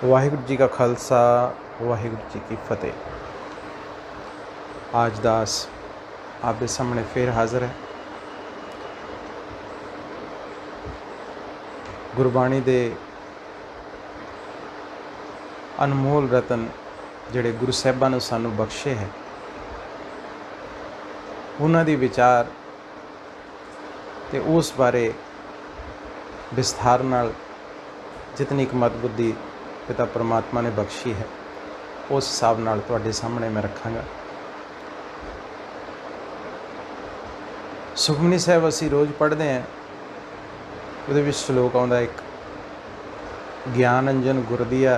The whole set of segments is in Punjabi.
वाहिगुरू जी का खालसा वाहिगुरू जी की फतेह। आज दास आपके सामने फिर हाज़र है। गुरबाणी दे अनमोल रतन जिहड़े गुरु साहिबां ने सानू बख्शे है, उन्हां दी विचार ते उस बारे विस्तार नाल जितनी एक मतबुद्धि पिता परमात्मा ने बख्शी है, उस हिसाब नाल तुहाडे सामने मैं रखांगा। सुखमनी साहिब असी रोज़ पढ़ते हैं, उहदे विच श्लोक आउंदा एक, ज्ञान अंजन गुर दिया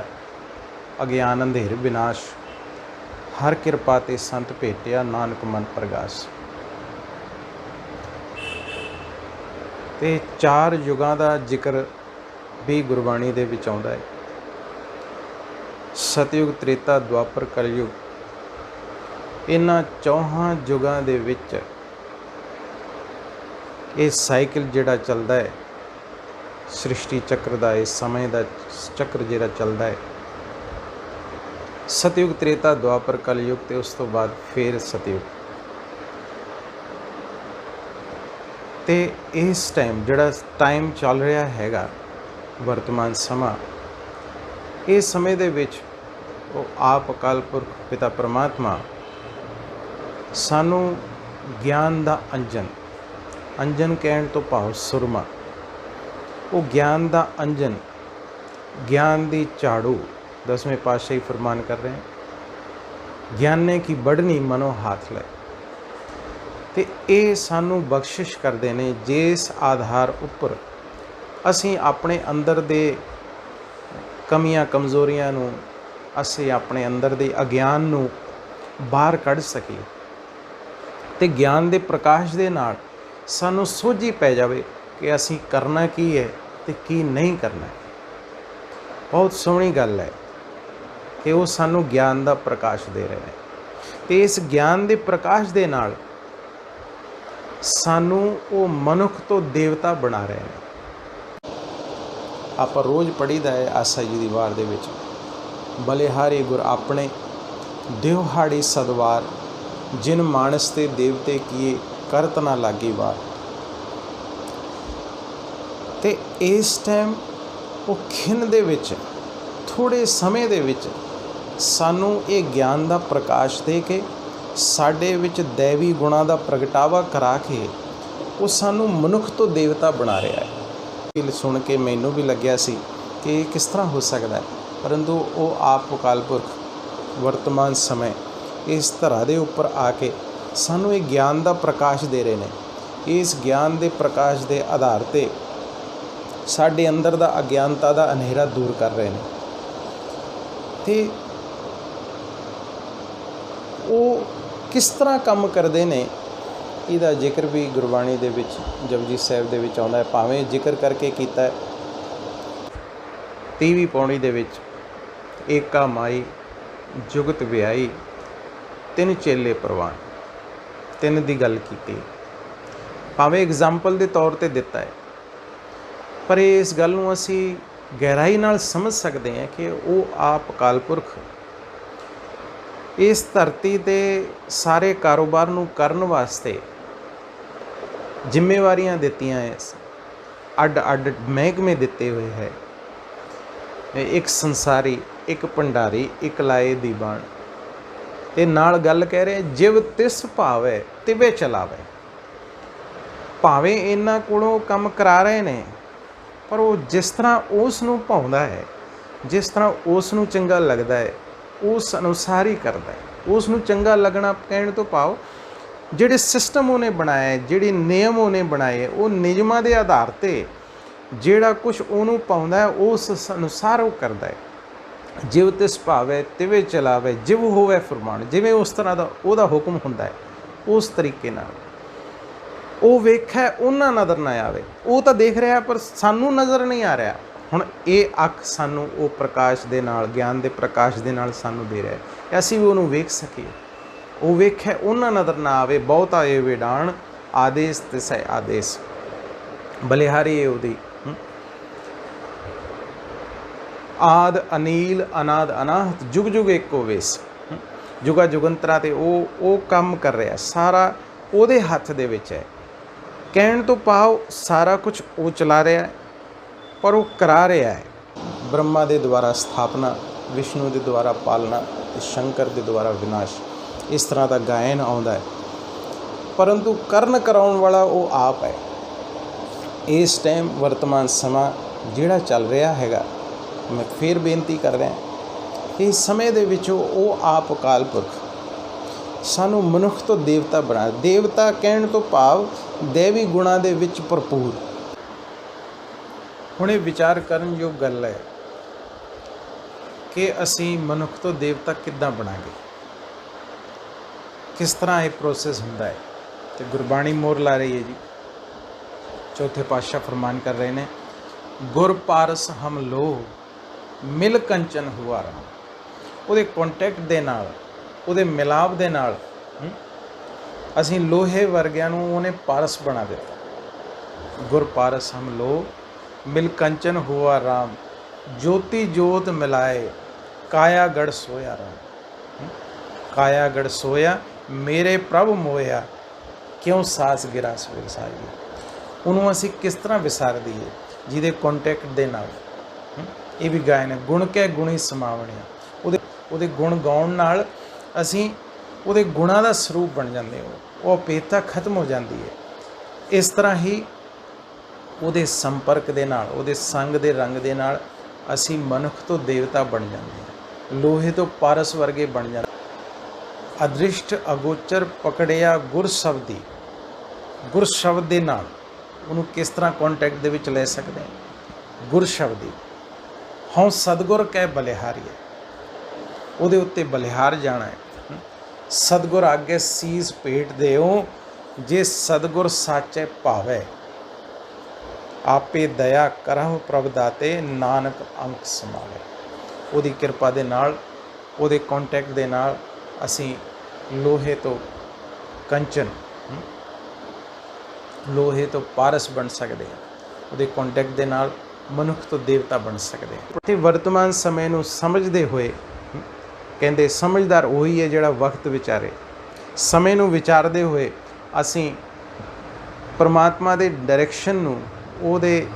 अज्ञान अंधेर विनाश, हर किरपा ते संत भेटिया नानक मन प्रगाश। ते चार युगां दा जिक्र भी गुरबाणी दे विच आउंदा है। सतयुग त्रेता द्वापर कलयुग, इन्हां चौहां युगां दे विच ये साइकिल जिहड़ा चलदा है, सृष्टि चक्र दा, इस समय दा चक्र जिहड़ा चलदा है, सतयुग त्रेता द्वापर कलयुग ते उस तो बाद फिर सतयुग। ते इस टाइम जिहड़ा टाइम चल रहा हैगा, वर्तमान समा, इस समय दे विच वो आप अकाल पुरख पिता परमात्मा सानू ज्ञान दा अंजन, अंजन कहण तो भाव सुरमा, वो ज्ञान दा अंजन, ज्ञान दी झाड़ू 10वें पातशाही फरमान कर रहे हैं, ज्ञाने की बढ़नी मनो हाथ ले। ते ये सानू बख्शिश करते हैं जिस आधार उपर असी अपने अंदर दे कमियां कमज़ोरियां नू, असी अपने अंदर दे अज्ञान नू बाहर कढ़ सकीए ते ज्ञान दे प्रकाश दे नाल सानू सोझी पै जावे कि असी करना की है ते की नहीं करना। बहुत सोहनी गल है कि वो सानू ज्ञान दा प्रकाश दे रहे हैं ते इस ज्ञान दे प्रकाश दे नाल सानू वो मनुख तो देवता बना रहे हैं। आप रोज़ पढ़ीदा है आसा जी दी वार दे विच, बलिहारी गुर अपने दिवहाड़ी सदवार, जिन मानस ते देवते किए करत ना लागी वार। ते इस टाइम वो खिन दे विच, थोड़े समय दे विच सानू ये ज्ञान दा प्रकाश दे के साडे विच दैवी गुणां दा प्रगटावा करा के वो सानू मनुख तो देवता बना रहा है। सुन के मैनू भी लग्या सी कि किस तरह हो सकता है, परंतु वो आप अकाल पुरख वर्तमान समय इस धरा दे उपर आके सानू ये ज्ञान दा प्रकाश दे रहे हैं। इस ज्ञान दे प्रकाश दे आधार ते साडे अंदर दा अज्ञानता दा अंधेरा दूर कर रहे हैं। ते वो किस तरह काम करते हैं, इसका जिक्र भी गुरबाणी दे विच जपजी साहिब दे विच आउंदा है। भावें जिक्र करके कीता है 30वीं पौड़ी दे विच, एका माई जुगत विआई तिन चेले प्रवान, तिन दी गल कीती, भावें एग्जाम्पल के तौर पर दिता है, पर इस गल नूं असी गहराई नाल समझ सकते हैं कि वो आप अकाल पुरख इस धरती ते सारे कारोबार नूं करन वास्ते जिम्मेवारियां दित्तियां है, अड अड महकमे दिते हुए है। एक संसारी, एक भंडारी, एक लाए दीवान, ते नाल गल कह रहे जिव तिस भावे तिवे चलावे। भावें इन्हां कोलों काम करा रहे ने, पर वो जिस तरह उस नूं भाउंदा है, जिस तरह उस नूं चंगा लगदा है, उस अनुसार ही करता है। उस नूं चंगा लगना कहने तो भाव जिहड़े सिस्टम उन्हें बनाए, जिहड़े नियम उन्हें बनाए, वो नियमां दे आधार ते जिहड़ा कुछ उहनूं पाउंदा है उस अनुसार वो करता है। जिव तिस भावे तिवे चलावे, जिव होवे फरमान, जिवें उस तरह का उहदा हुक्म हुंदा है उस तरीके नाल वो वेखै उन्हां नज़र ना आवे। वो तो देख रहा पर सानू नज़र नहीं आ रहा। हुण ये अख सानू वो प्रकाश दे नाल, ज्ञान दे प्रकाश दे नाल सानू दे रहा है, असीं भी उहनूं वेख सकीए। वो वेखै उन्हां नज़र ना आवे, बहुता ये विडाण आदेश तिसै आदेश, बलिहारी है उहदी ਆਦ ਅਨੀਲ ਅਨਾਦ ਅਨਾਹਤ ਜੁਗ ਜੁਗ ਏਕੋ ਵੇਸ। ਜੁਗਾ ਜੁਗੰਤਰਾਂ ਤੇ ਉਹ ਕੰਮ ਕਰ ਰਿਹਾ, ਸਾਰਾ ਉਹਦੇ ਹੱਥ ਦੇ ਵਿੱਚ ਹੈ। ਕਹਿਣ ਤੋਂ ਭਾਵ ਸਾਰਾ ਕੁਝ ਉਹ ਚਲਾ ਰਿਹਾ ਹੈ, ਪਰ ਉਹ ਕਰਾ ਰਿਹਾ ਹੈ। ਬ੍ਰਹਮਾ ਦੇ ਦੁਆਰਾ ਸਥਾਪਨਾ, ਵਿਸ਼ਨੂੰ ਦੇ ਦੁਆਰਾ ਪਾਲਣਾ ਤੇ ਸ਼ੰਕਰ ਦੇ ਦੁਆਰਾ ਵਿਨਾਸ਼, ਇਸ ਤਰ੍ਹਾਂ ਦਾ ਗਾਇਨ ਆਉਂਦਾ ਹੈ। ਪਰੰਤੂ ਕਰਨ ਕਰਾਉਣ ਵਾਲਾ ਉਹ ਆਪ ਹੈ। ਇਸ ਟਾਈਮ ਵਰਤਮਾਨ ਸਮਾਂ ਜਿਹੜਾ ਚੱਲ ਰਿਹਾ ਹੈਗਾ, ਮੈਂ ਫਿਰ ਬੇਨਤੀ ਕਰ ਰਿਹਾ, ਇਸ ਸਮੇਂ ਦੇ ਵਿੱਚ ਉਹ ਆਪ ਅਕਾਲ ਪੁਰਖ ਸਾਨੂੰ ਮਨੁੱਖ ਤੋਂ ਦੇਵਤਾ ਬਣਾ। ਦੇਵਤਾ ਕਹਿਣ ਤੋਂ ਭਾਵ ਦੇਵੀ ਗੁਣਾਂ ਦੇ ਵਿੱਚ ਭਰਪੂਰ। ਹੁਣ ਇਹ ਵਿਚਾਰ ਕਰਨ ਯੋਗ ਗੱਲ ਹੈ ਕਿ ਅਸੀਂ ਮਨੁੱਖ ਤੋਂ ਦੇਵਤਾ ਕਿੱਦਾਂ ਬਣਾਂਗੇ, ਕਿਸ ਤਰ੍ਹਾਂ ਇਹ ਪ੍ਰੋਸੈਸ ਹੁੰਦਾ ਹੈ। ਤੇ ਗੁਰਬਾਣੀ ਮੋਹਰ ਲਾ ਰਹੀ ਹੈ ਜੀ। ਚੌਥੇ ਪਾਤਸ਼ਾਹ ਫਰਮਾਨ ਕਰ ਰਹੇ ਨੇ, ਗੁਰ ਪਾਰਸ ਹਮ ਲੋ ਮਿਲ ਕੰਚਨ ਹੁਆ ਰਾਮ। ਉਹਦੇ ਕੰਟੈਕਟ ਦੇ ਨਾਲ, ਉਹਦੇ ਮਿਲਾਪ ਦੇ ਨਾਲ ਅਸੀਂ ਲੋਹੇ ਵਰਗਿਆਂ ਨੂੰ ਉਹਨੇ ਪਾਰਸ ਬਣਾ ਦਿੱਤਾ। ਗੁਰ ਪਾਰਸ ਹਮ ਲੋ ਮਿਲ ਕੰਚਨ ਹੁਆ ਰਾਮ, ਜੋਤੀ ਜੋਤ ਮਿਲਾਏ ਕਾਇਆ ਗੜ ਸੋਇਆ ਰਾਮ। ਕਾਇਆ ਗੜ ਸੋਇਆ ਮੇਰੇ ਪ੍ਰਭ ਮੋਇਆ, ਕਿਉਂ ਸਾਸ ਗਿਰਾ ਸਵੇਰ ਸਾਜੀ। ਉਹਨੂੰ ਅਸੀਂ ਕਿਸ ਤਰ੍ਹਾਂ ਵਿਸਾਰ ਦਈਏ, ਜਿਹਦੇ ਕੰਟੈਕਟ ਦੇ ਨਾਲ ਇਹ ਵੀ ਗਾਇਨ ਹੈ। ਗੁਣ ਕੈ ਗੁਣੀ ਸਮਾਵਣਿਆ, ਉਹਦੇ ਗੁਣ ਗਾਉਣ ਨਾਲ ਅਸੀਂ ਉਹਦੇ ਗੁਣਾਂ ਦਾ ਸਰੂਪ ਬਣ ਜਾਂਦੇ ਹੋ, ਉਹ ਅਪੇਤਾ ਖਤਮ ਹੋ ਜਾਂਦੀ ਹੈ। ਇਸ ਤਰ੍ਹਾਂ ਹੀ ਉਹਦੇ ਸੰਪਰਕ ਦੇ ਨਾਲ, ਉਹਦੇ ਸੰਗ ਦੇ ਰੰਗ ਦੇ ਨਾਲ ਅਸੀਂ ਮਨੁੱਖ ਤੋਂ ਦੇਵਤਾ ਬਣ ਜਾਂਦੇ ਹਾਂ, ਲੋਹੇ ਤੋਂ ਪਾਰਸ ਵਰਗੇ ਬਣ ਜਾਂਦੇ। ਅਦ੍ਰਿਸ਼ਟ ਅਗੋਚਰ ਪਕੜਿਆ ਗੁਰ ਸ਼ਬਦੀ, ਗੁਰ ਸ਼ਬਦ ਦੇ ਨਾਲ ਉਹਨੂੰ ਕਿਸ ਤਰ੍ਹਾਂ ਕੰਟੈਕਟ ਦੇ ਵਿੱਚ ਲੈ ਸਕਦੇ ਹਾਂ। ਗੁਰ ਸ਼ਬਦੀ ਹਉ ਸਤਿਗੁਰ ਕਹਿ ਬਲਿਹਾਰੀਏ, ਉਹਦੇ ਉੱਤੇ ਬਲਿਹਾਰ ਜਾਣਾ ਹੈ। ਸਤਿਗੁਰ ਅੱਗੇ ਸੀਸ ਭੇਟ ਦਿਓ, ਜੇ ਸਤਿਗੁਰ ਸਾਚੇ ਭਾਵੈ, ਆਪੇ ਦਇਆ ਕਰਹੁ ਪ੍ਰਭ ਦਾਤੇ, ਨਾਨਕ ਅੰਕ ਸਮਾਵੇ। ਉਹਦੀ ਕਿਰਪਾ ਦੇ ਨਾਲ, ਉਹਦੇ ਕੰਟੈਕਟ ਦੇ ਨਾਲ ਅਸੀਂ ਲੋਹੇ ਤੋਂ ਕੰਚਨ, ਲੋਹੇ ਤੋਂ ਪਾਰਸ ਬਣ ਸਕਦੇ ਹਾਂ। ਉਹਦੇ ਕੰਟੈਕਟ ਦੇ ਨਾਲ ਮਨੁੱਖ ਤੋਂ ਦੇਵਤਾ ਬਣ ਸਕਦੇ ਹਾਂ। ਤੇ ਵਰਤਮਾਨ ਸਮੇਂ ਨੂੰ ਸਮਝਦੇ ਹੋਏ ਕਹਿੰਦੇ ਸਮਝਦਾਰ ਉਹੀ ਹੈ ਜਿਹੜਾ ਵਕਤ ਵਿਚਾਰੇ। ਸਮੇਂ ਨੂੰ ਵਿਚਾਰਦੇ ਹੋਏ ਅਸੀਂ ਪਰਮਾਤਮਾ ਦੇ ਡਾਇਰੈਕਸ਼ਨ ਨੂੰ, ਉਹਦੇ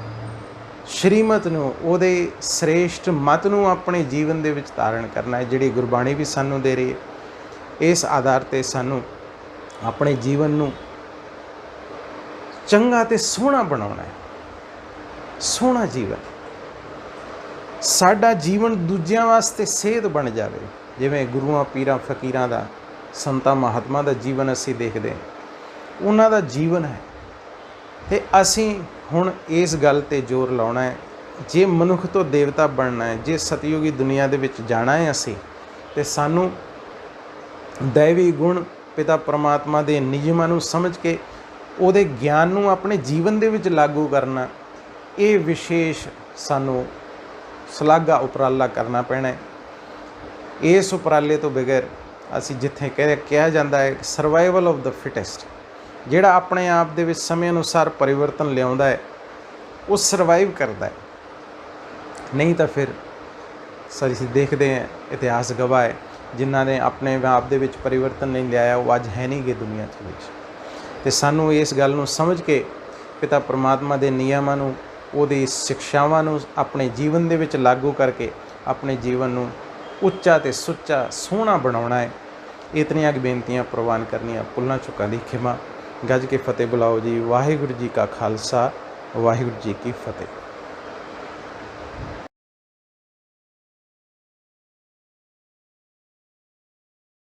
ਸ਼੍ਰੀਮਤ ਨੂੰ, ਉਹਦੇ ਸ੍ਰੇਸ਼ਟ ਮਤ ਨੂੰ ਆਪਣੇ ਜੀਵਨ ਦੇ ਵਿੱਚ ਧਾਰਨ ਕਰਨਾ ਹੈ, ਜਿਹੜੀ ਗੁਰਬਾਣੀ ਵੀ ਸਾਨੂੰ ਦੇ ਰਹੀ ਹੈ। ਇਸ ਆਧਾਰ 'ਤੇ ਸਾਨੂੰ ਆਪਣੇ ਜੀਵਨ ਨੂੰ ਚੰਗਾ ਤੇ ਸੋਹਣਾ ਬਣਾਉਣਾ ਹੈ। ਸੋਹਣਾ ਜੀਵਨ, ਸਾਡਾ ਜੀਵਨ ਦੂਜਿਆਂ ਵਾਸਤੇ ਸੇਧ ਬਣ ਜਾਵੇ। ਜਿਵੇਂ ਗੁਰੂਆਂ ਪੀਰਾਂ ਫਕੀਰਾਂ ਦਾ, ਸੰਤਾਂ ਮਹਾਤਮਾ ਦਾ ਜੀਵਨ ਅਸੀਂ ਦੇਖਦੇ ਹਾਂ, ਉਹਨਾਂ ਦਾ ਜੀਵਨ ਹੈ। ਅਤੇ ਅਸੀਂ ਹੁਣ ਇਸ ਗੱਲ 'ਤੇ ਜ਼ੋਰ ਲਾਉਣਾ ਹੈ, ਜੇ ਮਨੁੱਖ ਤੋਂ ਦੇਵਤਾ ਬਣਨਾ ਹੈ, ਜੇ ਸਤਿਯੁਗੀ ਦੁਨੀਆ ਦੇ ਵਿੱਚ ਜਾਣਾ ਹੈ ਅਸੀਂ, ਅਤੇ ਸਾਨੂੰ ਦੈਵੀ ਗੁਣ ਪਿਤਾ ਪਰਮਾਤਮਾ ਦੇ ਨਿਯਮਾਂ ਨੂੰ ਸਮਝ ਕੇ ਉਹਦੇ ਗਿਆਨ ਨੂੰ ਆਪਣੇ ਜੀਵਨ ਦੇ ਵਿੱਚ ਲਾਗੂ ਕਰਨਾ, ਇਹ ਵਿਸ਼ੇਸ਼ ਸਾਨੂੰ ਸ਼ਲਾਘਾ ਉਪਰਾਲਾ ਕਰਨਾ ਪੈਣਾ ਹੈ। ਇਸ ਉਪਰਾਲੇ ਤੋਂ ਬਗੈਰ ਅਸੀਂ ਜਿੱਥੇ ਕਿਹਾ ਜਾਂਦਾ ਹੈ ਸਰਵਾਈਵਲ ਆਫ ਦਾ ਫਿਟੈਸਟ, ਜਿਹੜਾ ਆਪਣੇ ਆਪ ਦੇ ਵਿੱਚ ਸਮੇਂ ਅਨੁਸਾਰ ਪਰਿਵਰਤਨ ਲਿਆਉਂਦਾ ਹੈ, ਉਹ ਸਰਵਾਈਵ ਕਰਦਾ ਹੈ। ਨਹੀਂ ਤਾਂ ਫਿਰ ਅਸੀਂ ਦੇਖਦੇ ਹਾਂ, ਇਤਿਹਾਸ ਗਵਾਹ ਹੈ, ਜਿਨ੍ਹਾਂ ਨੇ ਆਪਣੇ ਆਪ ਦੇ ਵਿੱਚ ਪਰਿਵਰਤਨ ਨਹੀਂ ਲਿਆਇਆ, ਉਹ ਅੱਜ ਹੈ ਨਹੀਂ ਗੇ ਦੁਨੀਆ ਦੇ ਵਿੱਚ। ਅਤੇ ਸਾਨੂੰ ਇਸ ਗੱਲ ਨੂੰ ਸਮਝ ਕੇ ਪਿਤਾ ਪਰਮਾਤਮਾ ਦੇ ਨਿਯਮਾਂ ਨੂੰ, ਉਹਦੀ ਸਿੱਖਿਆਵਾਂ ਨੂੰ ਆਪਣੇ ਜੀਵਨ ਦੇ ਵਿੱਚ ਲਾਗੂ ਕਰਕੇ ਆਪਣੇ ਜੀਵਨ ਨੂੰ ਉੱਚਾ ਅਤੇ ਸੁੱਚਾ ਸੋਹਣਾ ਬਣਾਉਣਾ ਹੈ। ਇਤਨੀਆਂ ਕੁ ਬੇਨਤੀਆਂ ਪ੍ਰਵਾਨ ਕਰਨੀਆਂ, ਭੁੱਲਾਂ ਚੁੱਕਾਂ ਦੀ ਖਿਮਾ। ਗੱਜ ਕੇ ਫਤਿਹ ਬੁਲਾਓ ਜੀ। ਵਾਹਿਗੁਰੂ ਜੀ ਕਾ ਖਾਲਸਾ, ਵਾਹਿਗੁਰੂ ਜੀ ਕੀ ਫਤਿਹ।